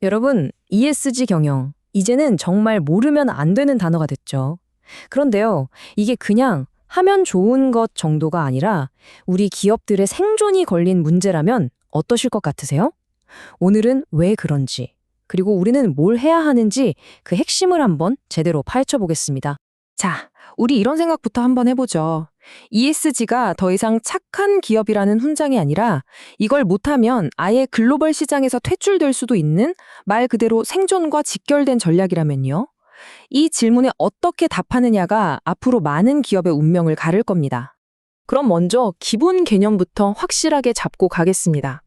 여러분, ESG 경영. 이제는 정말 모르면 안 되는 단어가 됐죠. 그런데요, 이게 그냥 하면 좋은 것 정도가 아니라 우리 기업들의 생존이 걸린 문제라면 어떠실 것 같으세요? 오늘은 왜 그런지, 그리고 우리는 뭘 해야 하는지 그 핵심을 한번 제대로 파헤쳐 보겠습니다. 자, 우리 이런 생각부터 한번 해보죠. ESG가 더 이상 착한 기업이라는 훈장이 아니라 이걸 못하면 아예 글로벌 시장에서 퇴출될 수도 있는 말 그대로 생존과 직결된 전략이라면요. 이 질문에 어떻게 답하느냐가 앞으로 많은 기업의 운명을 가를 겁니다. 그럼 먼저 기본 개념부터 확실하게 잡고 가겠습니다.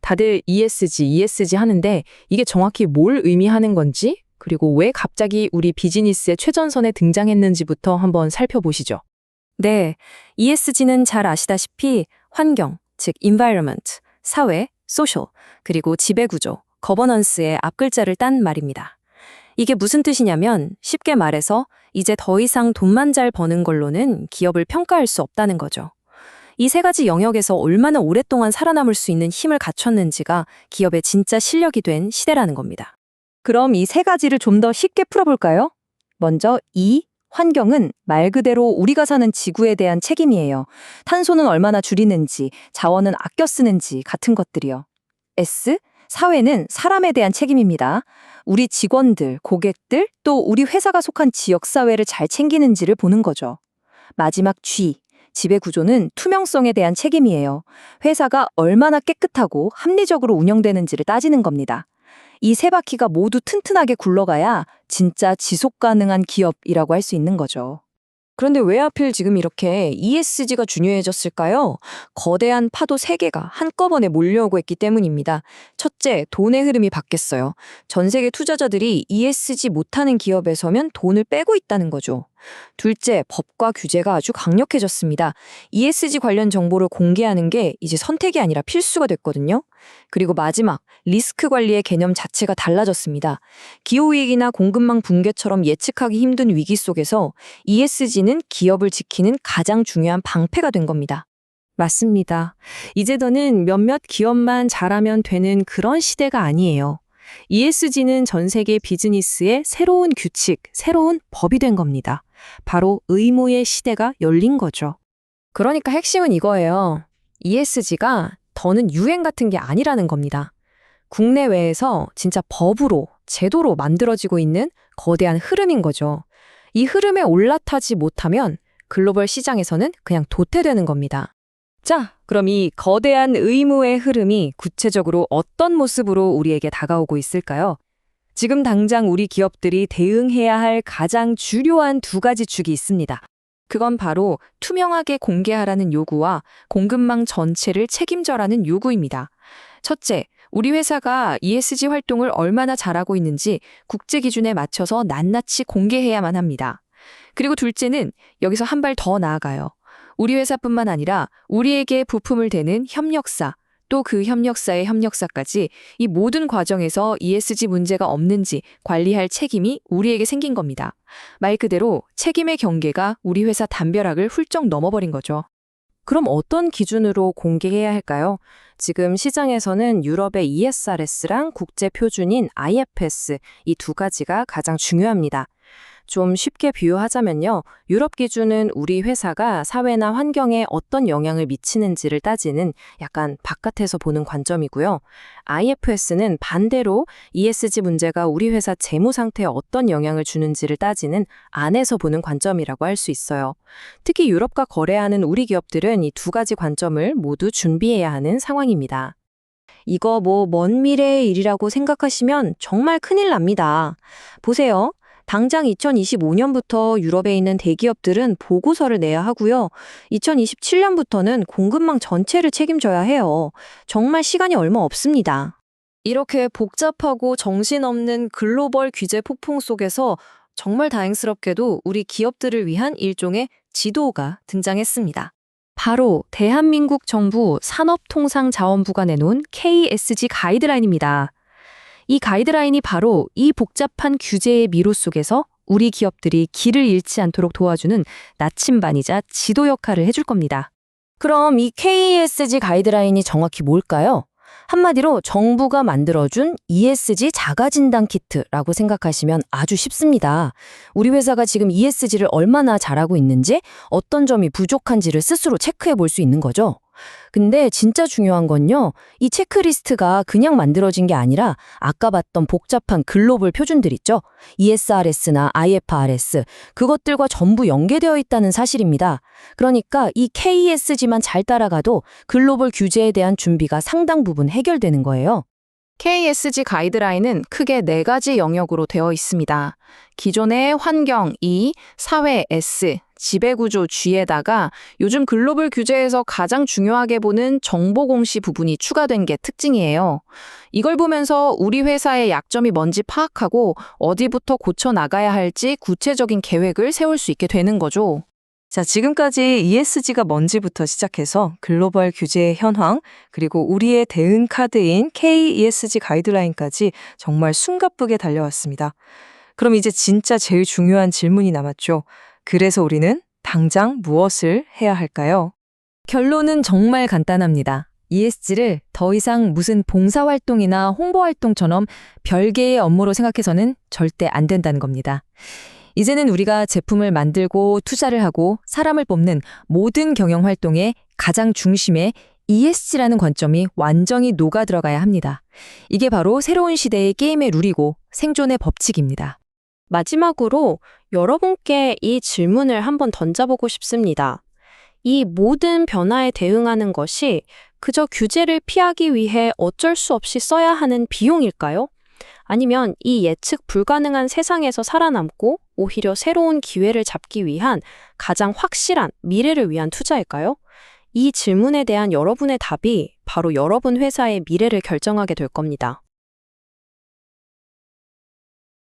다들 ESG 하는데 이게 정확히 뭘 의미하는 건지, 그리고 왜 갑자기 우리 비즈니스의 최전선에 등장했는지부터 한번 살펴보시죠. 네, ESG는 잘 아시다시피 환경, 즉 environment, 사회, social, 그리고 지배구조, governance의 앞글자를 딴 말입니다. 이게 무슨 뜻이냐면 쉽게 말해서 이제 더 이상 돈만 잘 버는 걸로는 기업을 평가할 수 없다는 거죠. 이 세 가지 영역에서 얼마나 오랫동안 살아남을 수 있는 힘을 갖췄는지가 기업의 진짜 실력이 된 시대라는 겁니다. 그럼 이 세 가지를 좀 더 쉽게 풀어볼까요? 먼저 환경은 말 그대로 우리가 사는 지구에 대한 책임이에요. 탄소는 얼마나 줄이는지, 자원은 아껴 쓰는지 같은 것들이요. 사회는 사람에 대한 책임입니다. 우리 직원들, 고객들, 또 우리 회사가 속한 지역사회를 잘 챙기는지를 보는 거죠. 마지막 지배구조는 투명성에 대한 책임이에요. 회사가 얼마나 깨끗하고 합리적으로 운영되는지를 따지는 겁니다. 이 세 바퀴가 모두 튼튼하게 굴러가야 진짜 지속 가능한 기업이라고 할 수 있는 거죠. 그런데 왜 하필 지금 이렇게 ESG가 중요해졌을까요? 거대한 파도 3개가 한꺼번에 몰려오고 있기 때문입니다. 첫째, 돈의 흐름이 바뀌었어요. 전 세계 투자자들이 ESG 못하는 기업에 서면 돈을 빼고 있다는 거죠. 둘째, 법과 규제가 아주 강력해졌습니다. ESG 관련 정보를 공개하는 게 이제 선택이 아니라 필수가 됐거든요. 그리고 마지막, 리스크 관리의 개념 자체가 달라졌습니다. 기후위기나 공급망 붕괴처럼 예측하기 힘든 위기 속에서 ESG는 기업을 지키는 가장 중요한 방패가 된 겁니다. 맞습니다. 이제 더는 몇몇 기업만 잘하면 되는 그런 시대가 아니에요. ESG는 전 세계 비즈니스의 새로운 규칙, 새로운 법이 된 겁니다. 바로 의무의 시대가 열린 거죠. 그러니까 핵심은 이거예요. ESG가 더는 유행 같은 게 아니라는 겁니다. 국내외에서 진짜 법으로, 제도로 만들어지고 있는 거대한 흐름인 거죠. 이 흐름에 올라타지 못하면 글로벌 시장에서는 그냥 도태되는 겁니다. 자, 그럼 이 거대한 의무의 흐름이 구체적으로 어떤 모습으로 우리에게 다가오고 있을까요? 지금 당장 우리 기업들이 대응해야 할 가장 주요한 2가지 축이 있습니다. 그건 바로 투명하게 공개하라는 요구와 공급망 전체를 책임져라는 요구입니다. 첫째, 우리 회사가 ESG 활동을 얼마나 잘하고 있는지 국제 기준에 맞춰서 낱낱이 공개해야만 합니다. 그리고 둘째는 여기서 한 발 더 나아가요. 우리 회사뿐만 아니라 우리에게 부품을 대는 협력사, 또 그 협력사의 협력사까지 이 모든 과정에서 ESG 문제가 없는지 관리할 책임이 우리에게 생긴 겁니다. 말 그대로 책임의 경계가 우리 회사 담벼락을 훌쩍 넘어버린 거죠. 그럼 어떤 기준으로 공개해야 할까요? 지금 시장에서는 유럽의 ESRS랑 국제 표준인 IFS 이 2가지가 가장 중요합니다. 좀 쉽게 비유하자면요. 유럽 기준은 우리 회사가 사회나 환경에 어떤 영향을 미치는지를 따지는 약간 바깥에서 보는 관점이고요. IFS는 반대로 ESG 문제가 우리 회사 재무 상태에 어떤 영향을 주는지를 따지는 안에서 보는 관점이라고 할 수 있어요. 특히 유럽과 거래하는 우리 기업들은 이 2가지 관점을 모두 준비해야 하는 상황입니다. 이거 먼 미래의 일이라고 생각하시면 정말 큰일 납니다. 보세요. 당장 2025년부터 유럽에 있는 대기업들은 보고서를 내야 하고요. 2027년부터는 공급망 전체를 책임져야 해요. 정말 시간이 얼마 없습니다. 이렇게 복잡하고 정신없는 글로벌 규제 폭풍 속에서 정말 다행스럽게도 우리 기업들을 위한 일종의 지도가 등장했습니다. 바로 대한민국 정부 산업통상자원부가 내놓은 KSG 가이드라인입니다. 이 가이드라인이 바로 이 복잡한 규제의 미로 속에서 우리 기업들이 길을 잃지 않도록 도와주는 나침반이자 지도 역할을 해줄 겁니다. 그럼 이 KSG 가이드라인이 정확히 뭘까요? 한마디로 정부가 만들어준 ESG 자가진단 키트라고 생각하시면 아주 쉽습니다. 우리 회사가 지금 ESG를 얼마나 잘하고 있는지, 어떤 점이 부족한지를 스스로 체크해 볼 수 있는 거죠. 근데 진짜 중요한 건요, 이 체크리스트가 그냥 만들어진 게 아니라 아까 봤던 복잡한 글로벌 표준들 있죠? ESRS나 IFRS, 그것들과 전부 연계되어 있다는 사실입니다. 그러니까 이 KESG만 잘 따라가도 글로벌 규제에 대한 준비가 상당 부분 해결되는 거예요. KESG 가이드라인은 크게 4가지 영역으로 되어 있습니다. 기존의 환경 E, 사회 S, 지배구조 G에다가 요즘 글로벌 규제에서 가장 중요하게 보는 정보 공시 부분이 추가된 게 특징이에요. 이걸 보면서 우리 회사의 약점이 뭔지 파악하고 어디부터 고쳐 나가야 할지 구체적인 계획을 세울 수 있게 되는 거죠. 자, 지금까지 ESG가 뭔지부터 시작해서 글로벌 규제의 현황, 그리고 우리의 대응 카드인 KESG 가이드라인까지 정말 숨가쁘게 달려왔습니다. 그럼 이제 진짜 제일 중요한 질문이 남았죠. 그래서 우리는 당장 무엇을 해야 할까요? 결론은 정말 간단합니다. ESG를 더 이상 무슨 봉사활동이나 홍보활동처럼 별개의 업무로 생각해서는 절대 안 된다는 겁니다. 이제는 우리가 제품을 만들고 투자를 하고 사람을 뽑는 모든 경영활동의 가장 중심에 ESG라는 관점이 완전히 녹아 들어가야 합니다. 이게 바로 새로운 시대의 게임의 룰이고 생존의 법칙입니다. 마지막으로 여러분께 이 질문을 한번 던져보고 싶습니다. 이 모든 변화에 대응하는 것이 그저 규제를 피하기 위해 어쩔 수 없이 써야 하는 비용일까요? 아니면 이 예측 불가능한 세상에서 살아남고 오히려 새로운 기회를 잡기 위한 가장 확실한 미래를 위한 투자일까요? 이 질문에 대한 여러분의 답이 바로 여러분 회사의 미래를 결정하게 될 겁니다.